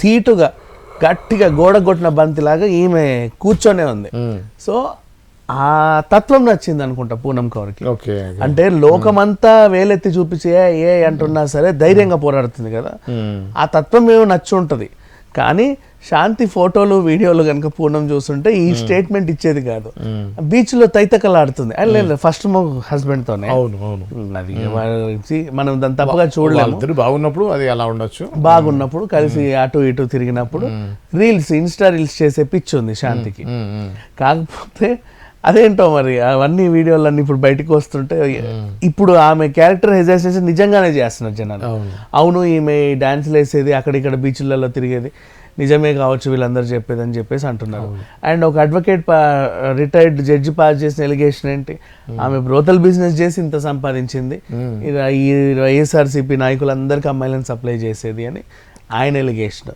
ధీటుగా గట్టిగా గోడ కొట్టిన బంతిలాగా ఈమె కూర్చొనే ఉంది. సో ఆ తత్వం నచ్చింది అనుకుంటా పూనం కౌర్కి. అంటే లోకమంతా వేలెత్తి చూపించే ఏ అంటున్నా సరే ధైర్యంగా పోరాడుతుంది కదా, ఆ తత్వం ఏమో నచ్చి ఉంటుంది. కానీ శాంతి ఫోటోలు వీడియోలు కనుక పూనం చూస్తుంటే ఈ స్టేట్మెంట్ ఇచ్చేది కాదు. బీచ్ లో తైతకలాడుతుంది లేదు ఫస్ట్ హస్బెండ్ తోనే. అది మనం దాన్ని తప్పగా చూడలేము. బాగున్నప్పుడు అది అలా ఉండొచ్చు, బాగున్నప్పుడు కలిసి అటు ఇటు తిరిగినప్పుడు రీల్స్ ఇన్స్టా రీల్స్ చేసే పిచ్చి ఉంది శాంతికి. కాకపోతే అదేంటో మరి అవన్నీ వీడియోలన్నీ ఇప్పుడు బయటకు వస్తుంటే ఇప్పుడు ఆమె క్యారెక్టర్ హెజైజేషన్ నిజంగానే చేస్తున్నారు జనాలు. అవును ఈమె డాన్స్లు వేసేది అక్కడిక్కడ బీచ్లలో తిరిగేది నిజమే కావచ్చు వీళ్ళందరూ చెప్పేది అని చెప్పేసి అంటున్నారు. అండ్ ఒక అడ్వకేట్ రిటైర్డ్ జడ్జి పాస్ చేసిన ఎలిగేషన్ ఏంటి, ఆమె బ్రోతల్ బిజినెస్ చేసి ఇంత సంపాదించింది, ఈ వైఎస్ఆర్సీపీ నాయకులందరికీ అమ్మాయిలను సప్లై చేసేది అని ఆయన ఎలిగేషన్.